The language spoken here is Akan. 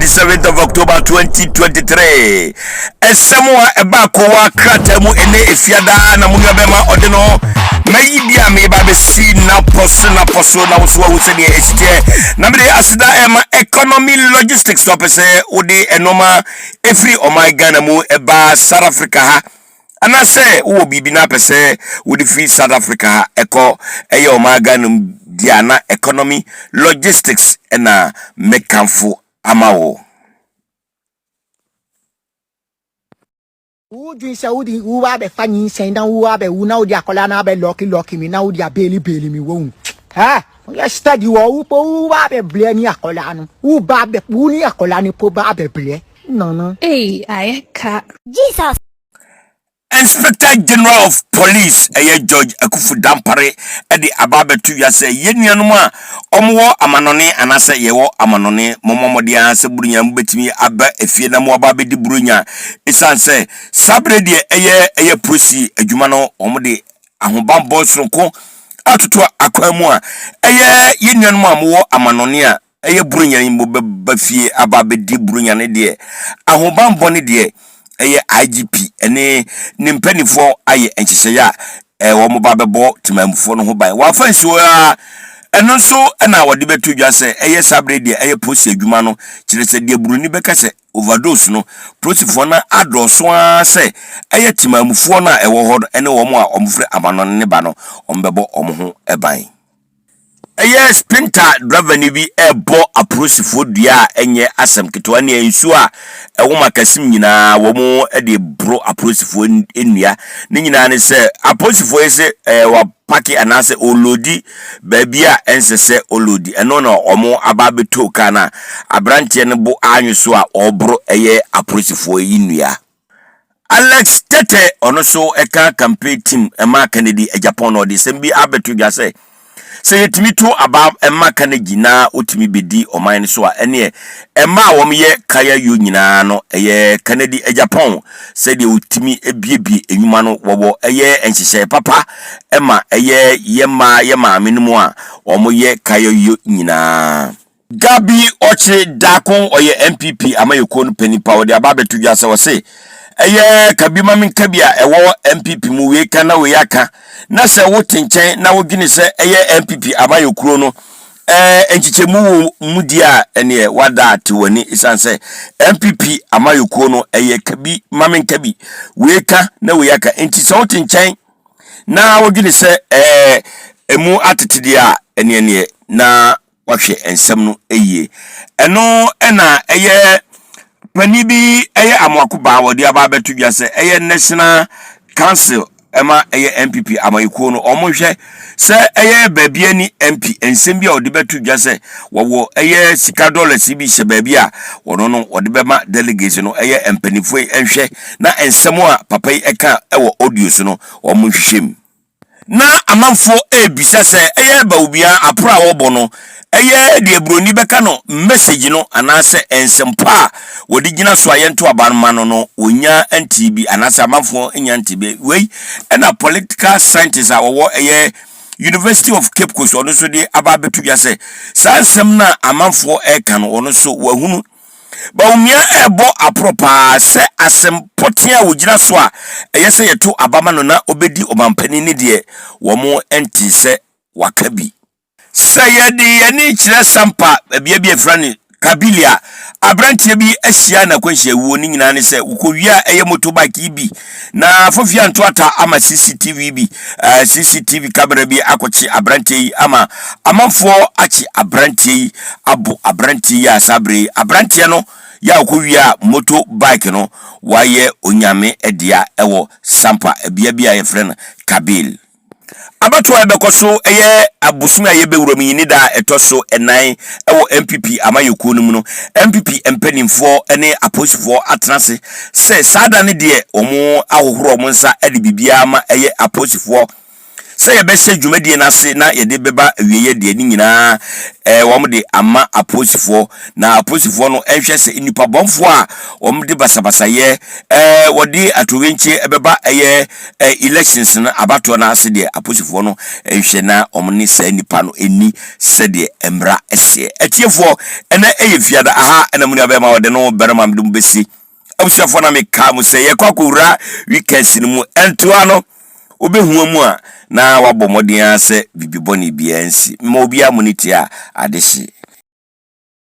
27th of October 2023. Esemwa ebakowa kratemu ene efiada na munabema ɔdeneho mayi bia me ba be si napɔso na woso ahuse ne esite na me asida ema economy logistics so pese odi enoma efri omai Ghana mu eba South Africa ha anase wo bibi na pese wodi free South Africa ha eko eye omai Ghana diana economy logistics ena mekanfo amawo Udi sa udi uwa be fanyi senda uwa be una udi akola na be lucky mi na udi abeli mi wo ha ya study wo upo uwa be ble ni akola no u ba be uni akola ni po ba be ble no ayeka Jesus. Inspector General of Police George Akufu Dampare edi ababetu ya se yenuanu a omwo amanone anase yewo amanone momomodia se burunya mbetimi aba efie na mo ababedi burunya isanse sabre de eye prosi adwuma no omde ahobambo sonko atoto akwamu a yenuanu a mo amanone a burunya mbo bafie ababedi burunya ne de ahobambo ne de IGP ene nimpanifo aye enchesaya wo mo ba bebo timamfo no ho ban wa fansi wo eno so na wode betu dwa se sabre de posi adwuma no kire se de buruni beka se overdose no prosifo na adoso a se timamfo na ewo ho ene wo mo a omfre amanon ne ba no ombebo omho eban sprinter driver ni bi ebo aprosifo dua enye asem ketwa ne ensu a ewo makasim nyina wo mo de bro aprosifo enua ne nyina ne se aprosifo ese wa paki anase olodi babia ensese olodi eno na omo ababeto kana abrantie ne bo anwuso a obro aprosifo enua Alex Tete ono so eka campaign team ema Kennedy Japan no de sembi abeto dwa se yetimi to aba emma kanagi na otimi bedi oman so a ene emma wom ye kaya yo nyina no Kennedy Japan se de otimi ebiebie enwuma no wobo enhyehyɛ papa emma yema amenu a omoye kaya yo nyina Gabi Oche Dakon oye MPP amayeko no panipa wo de aba betu dwa se wo se kabima min kabia ewo MPP mu we kana we yaka na se wo tenchen na wo dwene se MPP abayokuro no enchiche mu dia ene wada ate wani isanse MPP amayokuro no kabi mamin kabi we ka na we yaka enti se wo tenchen na wo dwene se emu atetede a ene na wahwe ensem no eno ena pani bi amwakuba wodi ababetu dwa se National Council ema MPP amayiko no omonhwe se babia ni MP ensem bia wodi betu dwa se wo sika dollars bi hye babia wono no wodi bema delegation no empanifo enhwe na ensem a papa eka ewo audios no omonhwehwem na amanfo ebisa se baubia apra wobo no de broni beka no message no anase ensempa wodi gina so ayento abanma no onya antibi anase amanfo enya antibi wei na political scientist a wo University of Cape Coast ono so de ababetu ya se sansem na amanfo eka no ono so wahunu ba umia ebo apropa se asem potia wogina so a se yeto abama no na obedi omampani ne de wo mo enti se wakabi sayedi yani kire sampa bia frani kabilia abrantie bi ahia na kwanhia wuo ni nyina ne se ukowia motorbike bi na fofia ntoata ama CCTV bi CCTV camera bi akochi abrantie yi ama amanfo achi abrantie yi abo abrantie ya sabre abrantie no ya ukowia motorbike no waye onyame edia ewo sampa bia ye frana kabil abato ebekoso abusumi ayebewuram yini da etoso enan ewo MPP amayeko no mu no MPP empanimfo ene aposifo atrase se sada ne de omo ahohoro omo nsa ade bibia ma aposifo sɛ yɛbɛhyɛ dwumadie no ase na yɛde bɛba awieyɛ deɛ ne nyinaa wɔn de ama aposifoɔ na aposifoɔ no ɛhwɛ sɛ nipa bɔnfoɔ a wɔn de basabasayɛ wɔde atowenche ɛbɛba ɛyɛ elections no abatoɔ no ase deɛ aposifoɔ no ɛhwɛ na wɔn ne saa nipa no eni sɛdeɛ mmra ɛhyɛ atiefoɔ ɛna ɛyɛ fiada aha ɛna mu ne abɛma wɔde no bɛrɛma mu bɛsi abusuafoɔ na meka mu sɛ yɛkɔ akɔwura weekends no mu ɛntoa no obehua mu a na wabɔ mmɔden sɛ bibibɔ ne bia nsi ma obi amunitia adehye